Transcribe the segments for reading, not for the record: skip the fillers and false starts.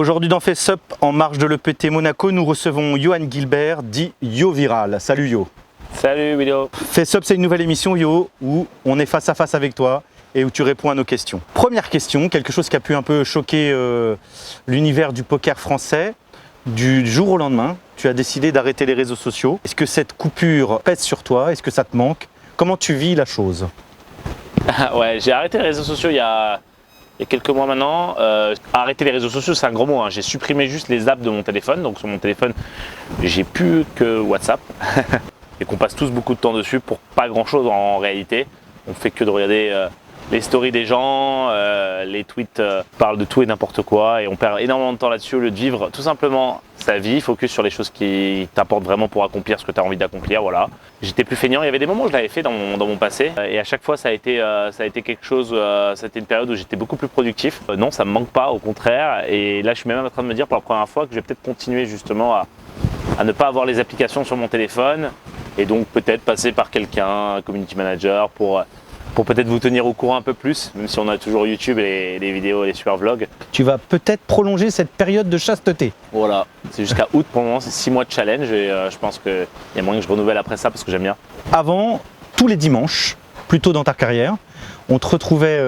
Aujourd'hui dans FaceUp, en marge de l'EPT Monaco, nous recevons Johan Gilbert, dit Yo Viral. Salut Yo. Salut Willow. FaceUp, c'est une nouvelle émission Yo, où on est face à face avec toi et où tu réponds à nos questions. Première question, quelque chose qui a pu un peu choquer l'univers du poker français. Du jour au lendemain, tu as décidé d'arrêter les réseaux sociaux. Est-ce que cette coupure pèse sur toi? Est-ce que ça te manque? Comment tu vis la chose? Ouais, j'ai arrêté les réseaux sociaux il y a quelques mois maintenant. Arrêter les réseaux sociaux, c'est un gros mot, hein. J'ai supprimé juste les apps de mon téléphone. Donc sur mon téléphone, j'ai plus que WhatsApp. Et qu'on passe tous beaucoup de temps dessus pour pas grand chose en réalité. On fait que de regarder les stories des gens, les tweets parlent de tout et n'importe quoi et on perd énormément de temps là-dessus au lieu de vivre tout simplement sa vie, focus sur les choses qui t'apportent vraiment pour accomplir ce que tu as envie d'accomplir. Voilà. J'étais plus feignant, il y avait des moments où je l'avais fait dans mon passé et à chaque fois ça a été quelque chose, ça a été une période où j'étais beaucoup plus productif. Non, ça me manque pas, au contraire, et là je suis même en train de me dire pour la première fois que je vais peut-être continuer justement à ne pas avoir les applications sur mon téléphone et donc peut-être passer par quelqu'un, un community manager pour peut-être vous tenir au courant un peu plus, même si on a toujours YouTube et les vidéos et les super vlogs. Tu vas peut-être prolonger cette période de chasteté. Voilà, c'est jusqu'à août pour le moment, c'est 6 mois de challenge et je pense qu'il y a moyen que je renouvelle après ça parce que j'aime bien. Avant, tous les dimanches, plus tôt dans ta carrière, on te retrouvait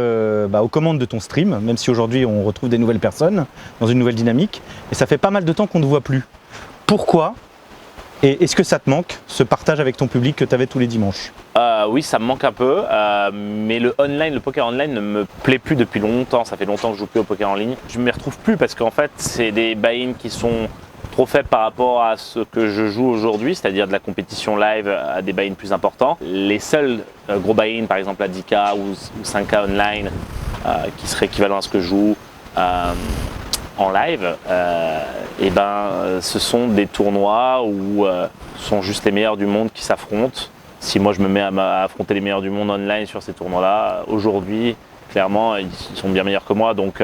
aux commandes de ton stream, même si aujourd'hui on retrouve des nouvelles personnes dans une nouvelle dynamique. Et ça fait pas mal de temps qu'on ne te voit plus. Pourquoi ? Et est-ce que ça te manque, ce partage avec ton public que tu avais tous les dimanches? Oui, ça me manque un peu, mais le poker online ne me plaît plus depuis longtemps. Ça fait longtemps que je joue plus au poker en ligne. Je ne m'y retrouve plus parce qu'en fait, c'est des buy-ins qui sont trop faibles par rapport à ce que je joue aujourd'hui, c'est-à-dire de la compétition live à des buy-ins plus importants. Les seuls gros buy-ins, par exemple à 10K ou 5K online, qui seraient équivalents à ce que je joue en live, ce sont des tournois où ce sont juste les meilleurs du monde qui s'affrontent. Si moi je me mets à affronter les meilleurs du monde online sur ces tournois-là, aujourd'hui, clairement, ils sont bien meilleurs que moi. Donc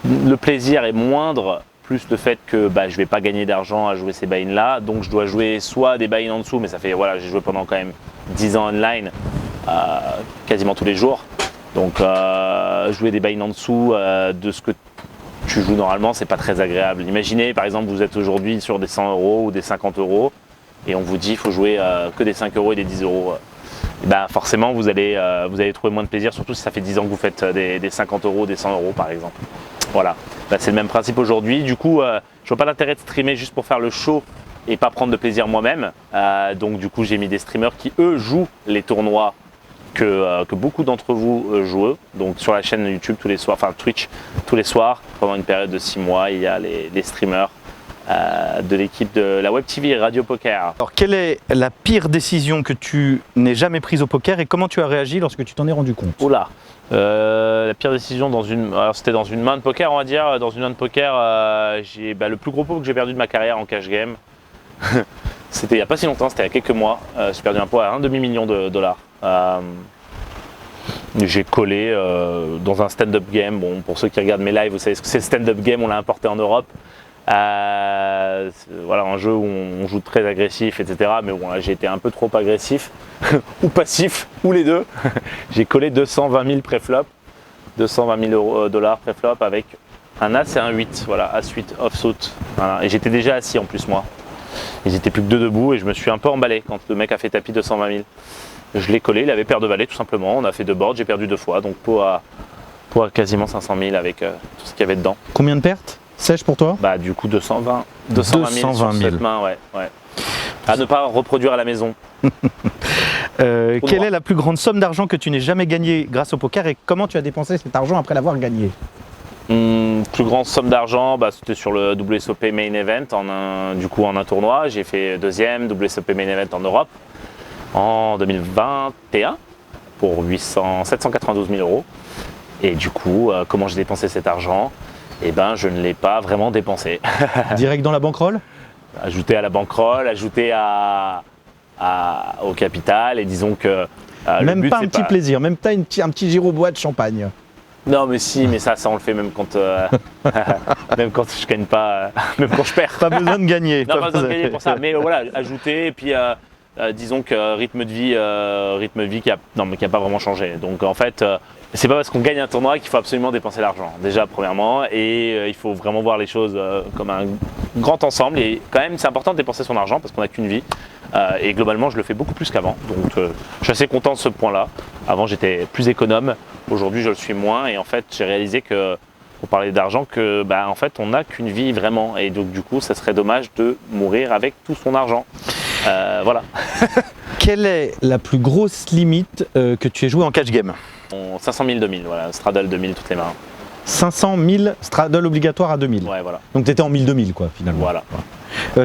le plaisir est moindre, plus le fait que je ne vais pas gagner d'argent à jouer ces buy-ins-là. Donc je dois jouer soit des buy-ins en dessous, mais ça fait, voilà, j'ai joué pendant quand même 10 ans online, quasiment tous les jours. Donc jouer des buy-ins en dessous de ce que tu joues normalement, c'est pas très agréable. Imaginez par exemple vous êtes aujourd'hui sur des 100 € ou des 50 € et on vous dit qu'il faut jouer que des 5 € et des 10 €. Forcément vous allez trouver moins de plaisir, surtout si ça fait 10 ans que vous faites des 50 €, des 100 € par exemple. Voilà, c'est le même principe aujourd'hui. Du coup, je vois pas l'intérêt de streamer juste pour faire le show et pas prendre de plaisir moi-même. Donc du coup j'ai mis des streamers qui eux jouent les tournois que beaucoup d'entre vous jouent, donc sur la chaîne YouTube tous les soirs, enfin Twitch tous les soirs, pendant une période de 6 mois, il y a les streamers de l'équipe de la Web TV Radio Poker. Alors quelle est la pire décision que tu n'aies jamais prise au poker et comment tu as réagi lorsque tu t'en es rendu compte? Oula, la pire décision c'était dans une main de poker, on va dire. Dans une main de poker, j'ai le plus gros pot que j'ai perdu de ma carrière en cash game. C'était il n'y a pas si longtemps, c'était il y a quelques mois. J'ai perdu un pot à $1,5 million. J'ai collé dans un stand-up game. Bon, pour ceux qui regardent mes lives, vous savez ce que c'est le stand-up game, on l'a importé en Europe. Voilà, un jeu où on joue très agressif, etc. Mais bon, là j'ai été un peu trop agressif, ou passif, ou les deux. J'ai collé 220 000 pré-flop, 220 000 $ pré-flop avec un As et un 8, voilà, As-8 offsuit. Voilà. Et j'étais déjà assis en plus moi. Ils étaient plus que deux debout et je me suis un peu emballé quand le mec a fait tapis 220 000. Je l'ai collé, il avait paire de valets tout simplement, on a fait 2 boards, j'ai perdu 2 fois, donc pot à quasiment 500 000 avec tout ce qu'il y avait dedans. Combien de pertes sèches pour toi? Du coup 220 000 sur cette main, ouais. À ne pas reproduire à la maison. Quelle est la plus grande somme d'argent que tu n'aies jamais gagnée grâce au poker et comment tu as dépensé cet argent après l'avoir gagné? Plus grande somme d'argent, c'était sur le WSOP Main Event en un tournoi. J'ai fait deuxième WSOP Main Event en Europe en 2021 pour 792 000 €. Et du coup, comment j'ai dépensé cet argent? Je ne l'ai pas vraiment dépensé. Direct dans la bankroll? Ajouté à la bankroll, ajouté au capital et disons que... même pas un petit plaisir, même pas un petit giro-bois de champagne? Non mais si, mais ça on le fait même quand même quand je gagne pas, même quand je perds. Pas besoin de gagner. Non, pas besoin de gagner pour ça, mais voilà, ajouter et puis disons que rythme de vie qui a pas vraiment changé. Donc en fait, c'est pas parce qu'on gagne un tournoi qu'il faut absolument dépenser l'argent, déjà premièrement, et il faut vraiment voir les choses comme un grand ensemble. Et quand même, c'est important de dépenser son argent parce qu'on n'a qu'une vie. Et globalement, je le fais beaucoup plus qu'avant. Donc, je suis assez content de ce point-là. Avant, j'étais plus économe. Aujourd'hui, je le suis moins. Et en fait, j'ai réalisé que, pour parler d'argent, que en fait, on n'a qu'une vie vraiment. Et donc, du coup, ça serait dommage de mourir avec tout son argent. Voilà. Quelle est la plus grosse limite que tu aies joué en catch game? 500 000, 2000, voilà, straddle 2000 toutes les mains. 500 000 straddle obligatoire à 2000. Ouais, voilà. Donc tu étais en 1000-2000 quoi finalement. Voilà.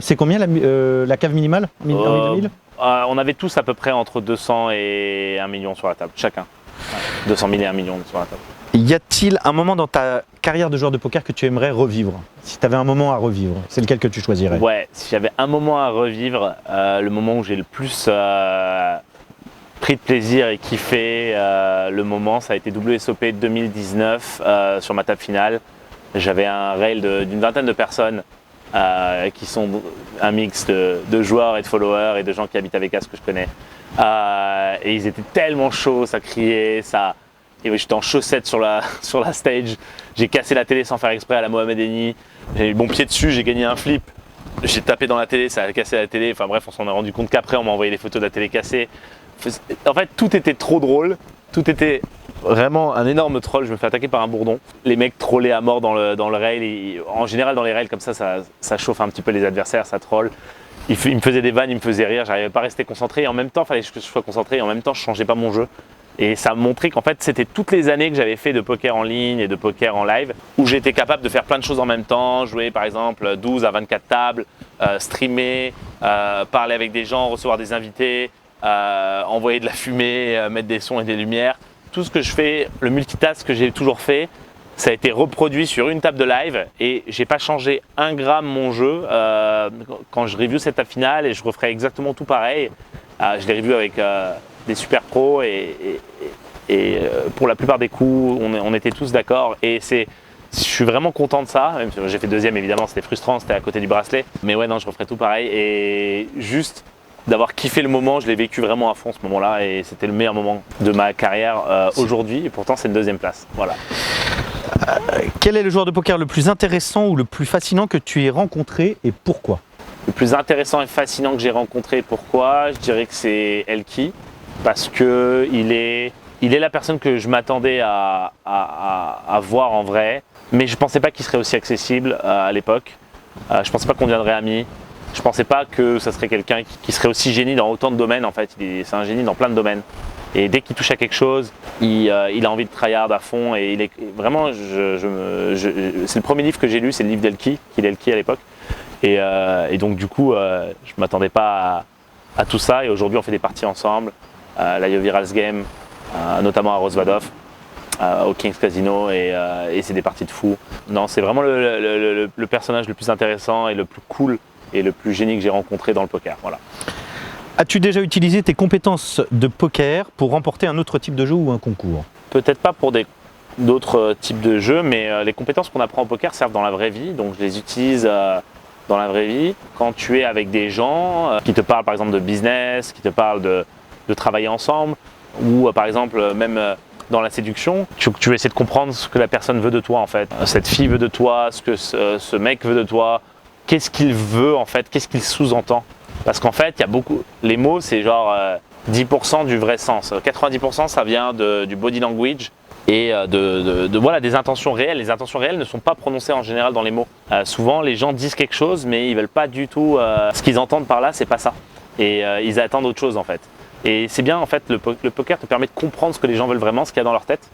C'est combien la cave minimale en 1000-2000? On avait tous à peu près entre 200 et 1 million sur la table, chacun. Ouais. 200 000 et 1 million sur la table. Y a-t-il un moment dans ta carrière de joueur de poker que tu aimerais revivre? Si tu avais un moment à revivre, c'est lequel que tu choisirais? Ouais, si j'avais un moment à revivre, le moment où j'ai le plus pris de plaisir et kiffé, le moment, ça a été WSOP 2019 sur ma table finale. J'avais un rail d'une vingtaine de personnes qui sont un mix de joueurs et de followers et de gens qui habitent à Vegas que je connais. Et ils étaient tellement chauds, ça criait, et j'étais en chaussettes sur la stage. J'ai cassé la télé sans faire exprès à la Mohamed Eni. J'ai eu mon pied dessus, j'ai gagné un flip. J'ai tapé dans la télé, ça a cassé la télé. Enfin bref, on s'en est rendu compte qu'après, on m'a envoyé les photos de la télé cassée. En fait, tout était trop drôle. Tout était vraiment un énorme troll. Je me fais attaquer par un bourdon. Les mecs trollaient à mort dans le rail. En général, dans les rails comme ça chauffe un petit peu les adversaires, ça troll. Ils me faisaient des vannes, ils me faisaient rire. J'arrivais pas à rester concentré. Et en même temps, il fallait que je sois concentré. Et en même temps, je changeais pas mon jeu. Et ça me montrait qu'en fait, c'était toutes les années que j'avais fait de poker en ligne et de poker en live où j'étais capable de faire plein de choses en même temps, jouer par exemple 12 à 24 tables, streamer, parler avec des gens, recevoir des invités, envoyer de la fumée, mettre des sons et des lumières. Tout ce que je fais, le multitask que j'ai toujours fait, ça a été reproduit sur une table de live et j'ai pas changé un gramme mon jeu quand je review cette table finale et je referai exactement tout pareil. Je l'ai revu avec des super pros et pour la plupart des coups, on était tous d'accord et je suis vraiment content de ça. Même si j'ai fait deuxième, évidemment, c'était frustrant, c'était à côté du bracelet. Mais ouais, non, je referai tout pareil et juste d'avoir kiffé le moment, je l'ai vécu vraiment à fond ce moment-là et c'était le meilleur moment de ma carrière aujourd'hui et pourtant c'est une deuxième place. Voilà. Quel est le joueur de poker le plus intéressant ou le plus fascinant que tu aies rencontré et pourquoi? Le plus intéressant et fascinant que j'ai rencontré, pourquoi? Je dirais que c'est Elki parce que il est la personne que je m'attendais à voir en vrai, mais je pensais pas qu'il serait aussi accessible à l'époque. Je pensais pas qu'on deviendrait amis. Je pensais pas que ça serait quelqu'un qui serait aussi génie dans autant de domaines en fait. C'est un génie dans plein de domaines. Et dès qu'il touche à quelque chose, il a envie de tryhard à fond. Et il est vraiment, c'est le premier livre que j'ai lu, c'est le livre d'Elki, qu'il est Elki à l'époque. Et donc du coup, je m'attendais pas à tout ça. Et aujourd'hui, on fait des parties ensemble, la Yo Virals Game, notamment à Rosvadov, au King's Casino, et c'est des parties de fou. Non, c'est vraiment le personnage le plus intéressant et le plus cool et le plus génie que j'ai rencontré dans le poker. Voilà. As-tu déjà utilisé tes compétences de poker pour remporter un autre type de jeu ou un concours? Peut-être pas pour d'autres types de jeux, mais les compétences qu'on apprend au poker servent dans la vraie vie, donc je les utilise dans la vraie vie. Quand tu es avec des gens qui te parlent par exemple de business, qui te parlent de travailler ensemble, ou par exemple même dans la séduction, tu veux essayer de comprendre ce que la personne veut de toi en fait. Cette fille veut de toi, ce que ce mec veut de toi, qu'est-ce qu'il veut en fait, qu'est-ce qu'il sous-entend. Parce qu'en fait, il y a beaucoup. Les mots, c'est genre 10% du vrai sens. 90% ça vient du body language et voilà, des intentions réelles. Les intentions réelles ne sont pas prononcées en général dans les mots. Souvent, les gens disent quelque chose, mais ils veulent pas du tout. Ce qu'ils entendent par là, c'est pas ça. Et ils attendent autre chose en fait. Et c'est bien en fait, le poker te permet de comprendre ce que les gens veulent vraiment, ce qu'il y a dans leur tête.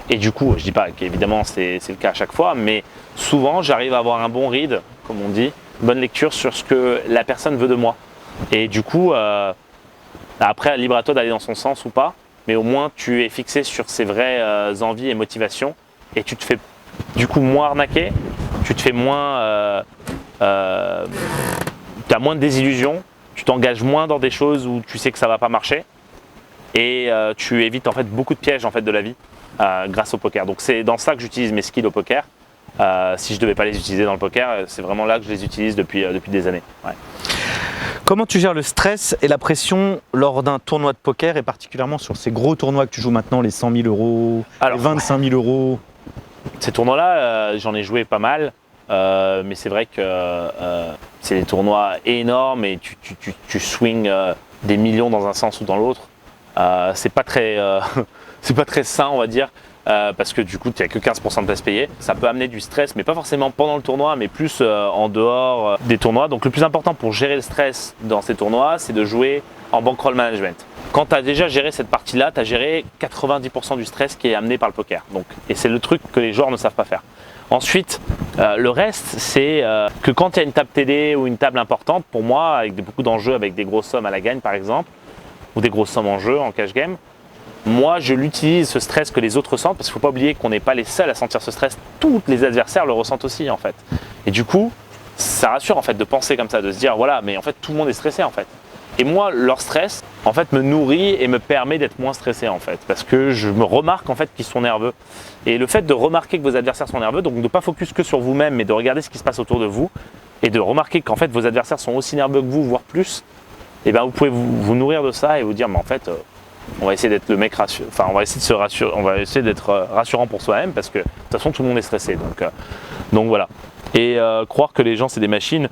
Et du coup, je dis pas qu'évidemment c'est le cas à chaque fois, mais souvent j'arrive à avoir un bon read, comme on dit, bonne lecture sur ce que la personne veut de moi. Et du coup, après, libre à toi d'aller dans son sens ou pas, mais au moins tu es fixé sur ses vraies envies et motivations et tu te fais du coup moins arnaquer, tu te fais moins. Tu as moins de désillusions, tu t'engages moins dans des choses où tu sais que ça va pas marcher et tu évites en fait beaucoup de pièges en fait de la vie grâce au poker. Donc c'est dans ça que j'utilise mes skills au poker. Si je devais pas les utiliser dans le poker, c'est vraiment là que je les utilise depuis des années. Ouais. Comment tu gères le stress et la pression lors d'un tournoi de poker et particulièrement sur ces gros tournois que tu joues maintenant, les 100 000 euros, les 25 000 euros? Ces tournois-là, j'en ai joué pas mal, mais c'est vrai que c'est des tournois énormes et tu swings des millions dans un sens ou dans l'autre. C'est pas très sain, on va dire. Parce que du coup tu n'as que 15% de place payée. Ça peut amener du stress, mais pas forcément pendant le tournoi, mais plus en dehors des tournois. Donc le plus important pour gérer le stress dans ces tournois, c'est de jouer en bankroll management. Quand tu as déjà géré cette partie-là, tu as géré 90% du stress qui est amené par le poker. Et c'est le truc que les joueurs ne savent pas faire. Ensuite, le reste, c'est que quand il y a une table TD ou une table importante, pour moi, avec beaucoup d'enjeux, avec des grosses sommes à la gagne par exemple, ou des grosses sommes en jeu, en cash game, moi, je l'utilise, ce stress que les autres ressentent, parce qu'il ne faut pas oublier qu'on n'est pas les seuls à sentir ce stress. Tous les adversaires le ressentent aussi, en fait. Et du coup, ça rassure, en fait, de penser comme ça, de se dire, voilà, mais en fait, tout le monde est stressé, en fait. Et moi, leur stress, en fait, me nourrit et me permet d'être moins stressé, en fait, parce que je me remarque, en fait, qu'ils sont nerveux. Et le fait de remarquer que vos adversaires sont nerveux, donc de ne pas focus que sur vous-même, mais de regarder ce qui se passe autour de vous, et de remarquer qu'en fait, vos adversaires sont aussi nerveux que vous, voire plus, et ben, vous pouvez vous nourrir de ça et vous dire, mais en fait, on va essayer d'être le mec rassurant, enfin on va essayer de se rassurer, on va essayer d'être rassurant pour soi-même parce que de toute façon tout le monde est stressé, donc voilà. Et croire que les gens c'est des machines,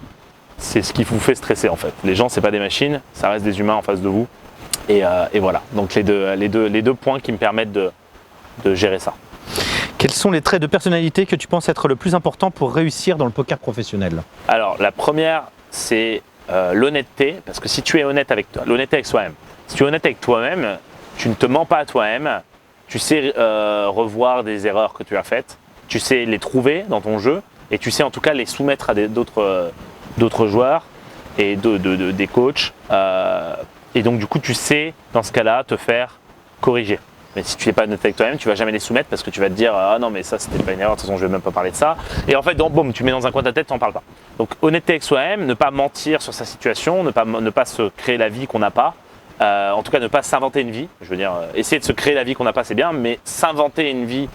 c'est ce qui vous fait stresser en fait. Les gens c'est pas des machines, ça reste des humains en face de vous. Et voilà. Donc les deux points qui me permettent de gérer ça. Quels sont les traits de personnalité que tu penses être le plus important pour réussir dans le poker professionnel? Alors la première c'est l'honnêteté, parce que si tu es honnête avec toi, l'honnêteté avec soi-même. Si tu es honnête avec toi-même, tu ne te mens pas à toi-même, tu sais revoir des erreurs que tu as faites, tu sais les trouver dans ton jeu et tu sais en tout cas les soumettre à d'autres joueurs et des coachs. Et donc du coup tu sais dans ce cas-là te faire corriger. Mais si tu n'es pas honnête avec toi-même, tu ne vas jamais les soumettre parce que tu vas te dire ah non mais ça c'était pas une erreur, de toute façon je ne vais même pas parler de ça. Et en fait boum, tu mets dans un coin de ta tête, tu n'en parles pas. Donc honnêteté avec soi-même, ne pas mentir sur sa situation, ne pas se créer la vie qu'on n'a pas. En tout cas, ne pas s'inventer une vie. Je veux dire, essayer de se créer la vie qu'on n'a pas, c'est bien, mais s'inventer une vie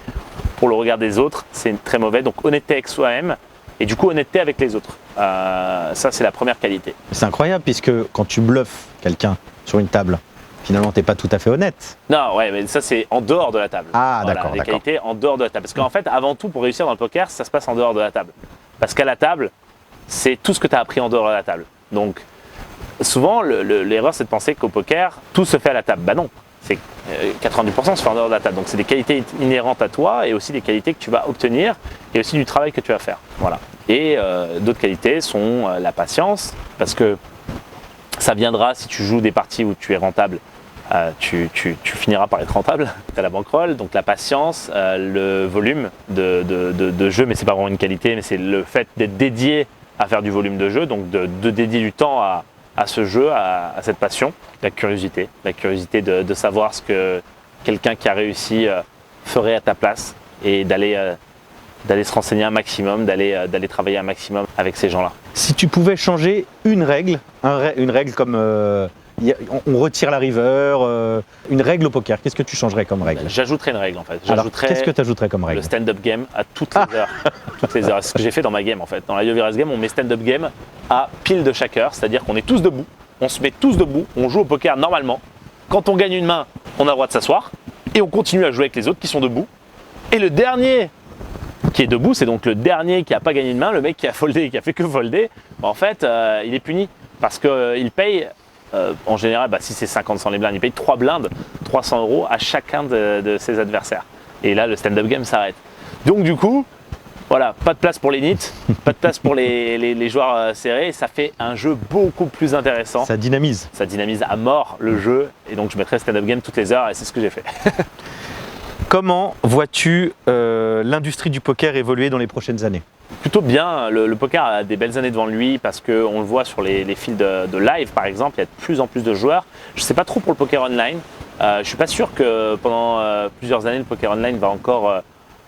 pour le regard des autres, c'est très mauvais. Donc, honnêteté avec soi-même et du coup, honnêteté avec les autres. Ça, c'est la première qualité. C'est incroyable puisque quand tu bluffes quelqu'un sur une table, finalement, tu n'es pas tout à fait honnête. Non, ouais, mais ça, c'est en dehors de la table. Ah, voilà, d'accord. Les qualités en dehors de la table. Parce qu'en fait, avant tout, pour réussir dans le poker, ça se passe en dehors de la table. Parce qu'à la table, c'est tout ce que tu as appris en dehors de la table. Donc, souvent, l'erreur, c'est de penser qu'au poker, tout se fait à la table. Bah non, c'est 90% se fait en dehors de la table. Donc, c'est des qualités inhérentes à toi et aussi des qualités que tu vas obtenir et aussi du travail que tu vas faire. Voilà. Et d'autres qualités sont la patience, parce que ça viendra si tu joues des parties où tu es rentable. Tu finiras par être rentable, tu as la bankroll, donc la patience, le volume de jeu, mais c'est pas vraiment une qualité, mais c'est le fait d'être dédié à faire du volume de jeu, donc de dédier du temps à ce jeu, à cette passion, la curiosité de savoir ce que quelqu'un qui a réussi ferait à ta place et d'aller se renseigner un maximum, d'aller travailler un maximum avec ces gens-là. Si tu pouvais changer une règle comme on retire la river, une règle au poker, qu'est-ce que tu changerais comme règle? J'ajouterais une règle en fait. Alors, qu'est-ce que tu ajouterais comme règle? Le stand-up game à toutes les heures. Toutes les heures. C'est ce que j'ai fait dans ma game en fait. Dans la Yoviras game, on met stand-up game à pile de chaque heure, c'est-à-dire qu'on est tous debout, on se met tous debout, on joue au poker normalement. Quand on gagne une main, on a le droit de s'asseoir et on continue à jouer avec les autres qui sont debout. Et le dernier qui est debout, c'est donc le dernier qui n'a pas gagné une main, le mec qui a foldé, qui a fait que folder. En fait, il est puni parce qu'il paye. En général, si c'est 50 sans les blindes, il paye 3 blindes, 300 € à chacun de ses adversaires. Et là, le stand-up game s'arrête. Donc du coup, voilà, pas de place pour les nits, pas de place pour les joueurs serrés. Ça fait un jeu beaucoup plus intéressant. Ça dynamise. Ça dynamise à mort le jeu. Et donc je mettrai stand-up game toutes les heures et c'est ce que j'ai fait. Comment vois-tu l'industrie du poker évoluer dans les prochaines années? Plutôt bien, le poker a des belles années devant lui parce qu'on le voit sur les fils de live par exemple, il y a de plus en plus de joueurs. Je ne sais pas trop pour le poker online, je ne suis pas sûr que pendant plusieurs années le poker online va encore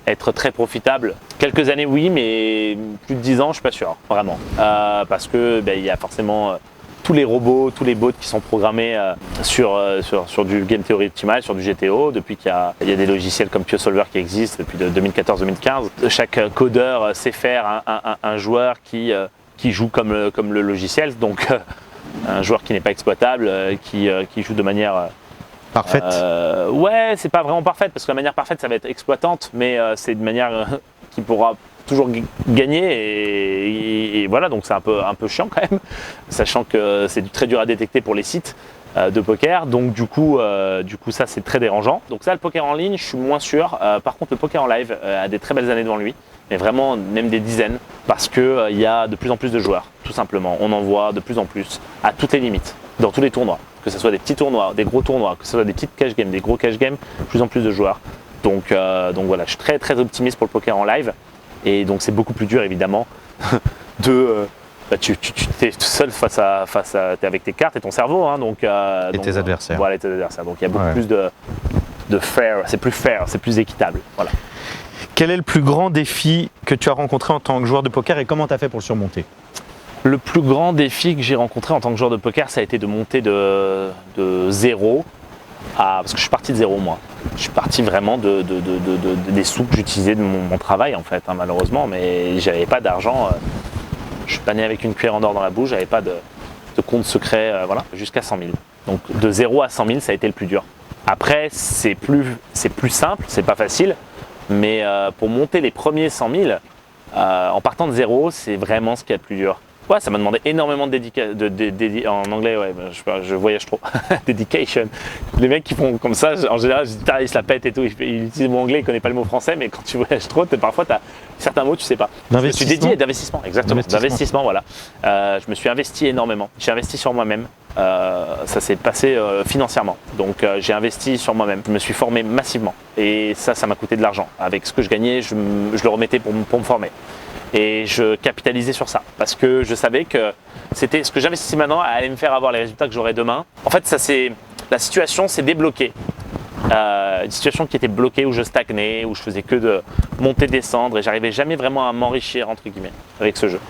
être très profitable. Quelques années oui, mais plus de 10 ans je ne suis pas sûr, vraiment. Parce que il y a forcément tous les robots, tous les bots qui sont programmés sur du Game Theory Optimal, sur du GTO, depuis qu'il y a des logiciels comme PioSolver qui existent depuis 2014-2015. Chaque codeur sait faire un joueur qui joue comme le logiciel. Donc un joueur qui n'est pas exploitable, qui joue de manière Parfaite. Ouais, c'est pas vraiment parfaite, parce que la manière parfaite, ça va être exploitante, mais c'est une manière qui pourra toujours gagner, et voilà, donc c'est un peu chiant quand même, sachant que c'est très dur à détecter pour les sites de poker, donc du coup ça c'est très dérangeant. Donc ça, le poker en ligne, je suis moins sûr. Par contre, le poker en live a des très belles années devant lui, mais vraiment même des dizaines, parce que il y a de plus en plus de joueurs, tout simplement. On en voit de plus en plus, à toutes les limites, dans tous les tournois, que ce soit des petits tournois, des gros tournois, que ce soit des petites cash games, des gros cash games, de plus en plus de joueurs. Donc voilà, je suis très très optimiste pour le poker en live, et donc c'est beaucoup plus dur évidemment de tu es tout seul face à t'es avec tes cartes et ton cerveau, hein, Et tes adversaires. Voilà, tes adversaires. Donc il y a beaucoup plus de fair, c'est plus équitable. Voilà. Quel est le plus grand défi que tu as rencontré en tant que joueur de poker et comment tu as fait pour le surmonter? Le plus grand défi que j'ai rencontré en tant que joueur de poker, ça a été de monter de zéro parce que je suis parti de zéro, moi. Je suis parti vraiment des sous que j'utilisais de mon travail, en fait, hein, malheureusement, mais j'avais pas d'argent. Je suis pas né avec une cuillère en or dans la bouche, j'avais pas de compte secret, voilà, jusqu'à 100 000. Donc de 0 à 100 000, ça a été le plus dur. Après, c'est plus simple, c'est pas facile, mais pour monter les premiers 100 000, en partant de 0, c'est vraiment ce qui est le plus dur. Ouais, ça m'a demandé énormément de en anglais, ouais, je voyage trop. Dedication. Les mecs qui font comme ça, en général, ils se la pètent et tout, ils utilisent le mot anglais, ils ne connaissent pas le mot français, mais quand tu voyages trop, parfois tu as certains mots, tu sais pas. Je me suis dédié d'investissement, exactement. D'investissement, voilà. Je me suis investi énormément. J'ai investi sur moi-même. Ça s'est passé financièrement. Donc j'ai investi sur moi-même. Je me suis formé massivement. Et ça m'a coûté de l'argent. Avec ce que je gagnais, je le remettais pour me former. Et je capitalisais sur ça parce que je savais que c'était ce que j'investissais maintenant allait me faire avoir les résultats que j'aurai demain. En fait, la situation s'est débloquée. Une situation qui était bloquée où je stagnais, où je faisais que de monter, descendre et j'arrivais jamais vraiment à m'enrichir entre guillemets avec ce jeu.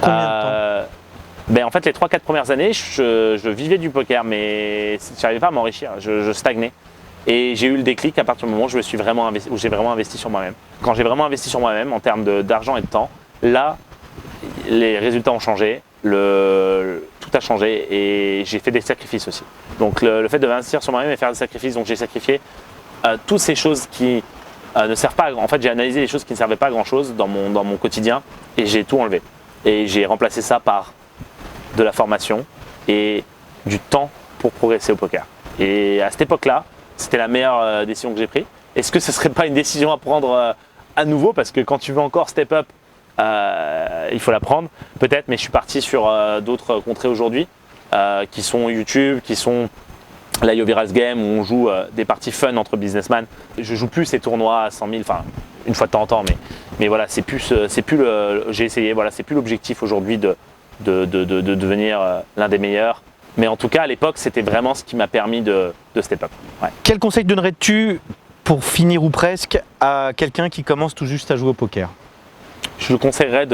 Combien de temps? En fait, les 3-4 premières années, je vivais du poker, mais je n'arrivais pas à m'enrichir, je stagnais. Et j'ai eu le déclic à partir du moment où j'ai vraiment investi sur moi-même. Quand j'ai vraiment investi sur moi-même en termes d'argent et de temps, là, les résultats ont changé, tout a changé et j'ai fait des sacrifices aussi. Donc le fait de investir sur moi-même et faire des sacrifices, donc j'ai sacrifié toutes ces choses qui ne servent pas. En fait, j'ai analysé les choses qui ne servaient pas à grand-chose dans mon quotidien et j'ai tout enlevé. Et j'ai remplacé ça par de la formation et du temps pour progresser au poker. Et à cette époque-là, c'était la meilleure décision que j'ai prise. Est-ce que ce ne serait pas une décision à prendre à nouveau? Parce que quand tu veux encore step up, il faut la prendre, peut-être, mais je suis parti sur d'autres contrées aujourd'hui, qui sont YouTube, qui sont la Yo Virals Game, où on joue des parties fun entre businessmen. Je joue plus ces tournois à 100 000, enfin une fois de temps en temps, mais voilà, j'ai essayé, voilà, c'est plus l'objectif aujourd'hui de devenir l'un des meilleurs. Mais en tout cas, à l'époque, c'était vraiment ce qui m'a permis de step up. Ouais. Quel conseil donnerais-tu, pour finir ou presque, à quelqu'un qui commence tout juste à jouer au poker? Je le conseillerais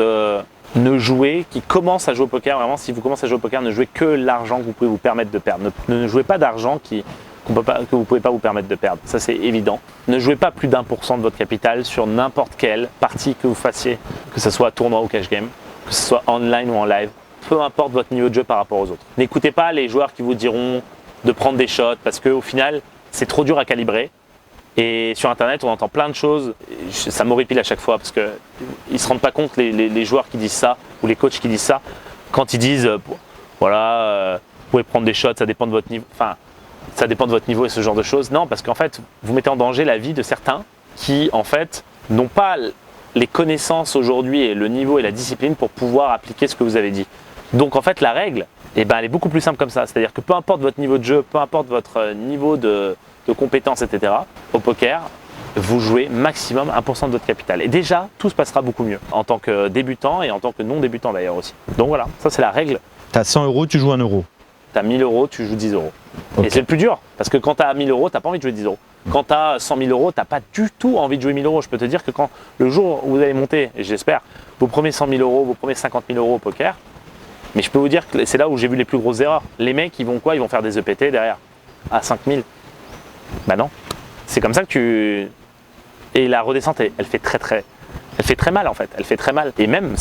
qui commence à jouer au poker, vraiment, si vous commencez à jouer au poker, ne jouez que l'argent que vous pouvez vous permettre de perdre. Ne jouez pas d'argent que vous ne pouvez pas vous permettre de perdre. Ça, c'est évident. Ne jouez pas plus d'1% de votre capital sur n'importe quelle partie que vous fassiez, que ce soit tournoi ou cash game, que ce soit online ou en live. Peu importe votre niveau de jeu par rapport aux autres. N'écoutez pas les joueurs qui vous diront de prendre des shots parce qu'au final, c'est trop dur à calibrer. Et sur Internet, on entend plein de choses. Ça m'horripile à chaque fois parce qu'ils ne se rendent pas compte, les joueurs qui disent ça ou les coachs qui disent ça, quand ils disent vous pouvez prendre des shots, ça dépend de votre niveau. Enfin, ça dépend de votre niveau et ce genre de choses. Non, parce qu'en fait, vous mettez en danger la vie de certains qui, en fait, n'ont pas les connaissances aujourd'hui et le niveau et la discipline pour pouvoir appliquer ce que vous avez dit. Donc en fait, la règle, elle est beaucoup plus simple comme ça. C'est-à-dire que peu importe votre niveau de jeu, peu importe votre niveau de compétences, etc., au poker, vous jouez maximum 1% de votre capital. Et déjà, tout se passera beaucoup mieux en tant que débutant et en tant que non débutant d'ailleurs aussi. Donc voilà, ça c'est la règle. Tu as 100 €, tu joues 1 €. Tu as 1000 €, tu joues 10 €. Okay. Et c'est le plus dur, parce que quand tu as 1000 €, tu n'as pas envie de jouer 10 €. Quand tu as 100 000 €, tu n'as pas du tout envie de jouer 1000 €. Je peux te dire que quand le jour où vous allez monter, et j'espère, vos premiers 100 000 €, vos premiers 50 000 € au poker, mais je peux vous dire que c'est là où j'ai vu les plus grosses erreurs. Les mecs, ils vont quoi? Ils vont faire des EPT derrière, à 5 000. Bah non. C'est comme ça que tu... Et la redescente, elle fait très mal en fait. Elle fait très mal. Et même,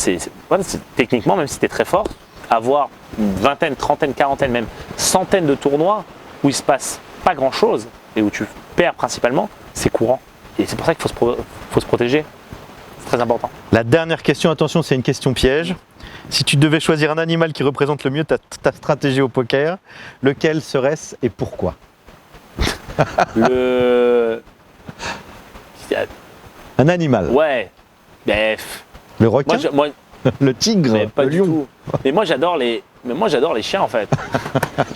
techniquement, même si tu es très fort, avoir une vingtaine, trentaine, quarantaine, même centaine de tournois où il se passe pas grand chose et où tu perds principalement, c'est courant. Et c'est pour ça qu'il faut se protéger. C'est très important. La dernière question, attention, c'est une question piège. Si tu devais choisir un animal qui représente le mieux ta stratégie au poker, lequel serait-ce et pourquoi? Un animal. Ouais. Bref. Le requin? Moi, Le tigre? mais pas le du lion? tout. Mais moi j'adore les chiens en fait.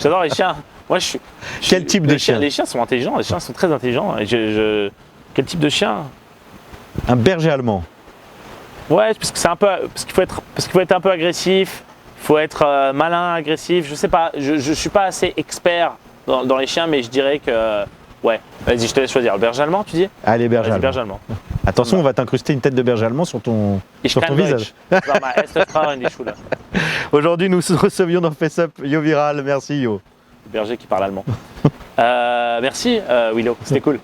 J'adore les chiens. Moi je suis. Quel type de chien? Les chiens sont intelligents. Les chiens sont très intelligents. Et quel type de chien? Un berger allemand. Ouais, parce qu'il faut être un peu agressif. Il faut être malin, agressif. Je sais pas. Je suis pas assez expert dans les chiens, mais je dirais que ouais. Vas-y, je te laisse choisir. Le berger allemand, tu dis? Allez, berger Vas-y, allemand. berger allemand. Attention, on va t'incruster une tête de berger allemand sur ton visage. Aujourd'hui, nous recevions dans FaceUp Yo Viral. Merci Yo. Le berger qui parle allemand. Merci Willow, c'était cool.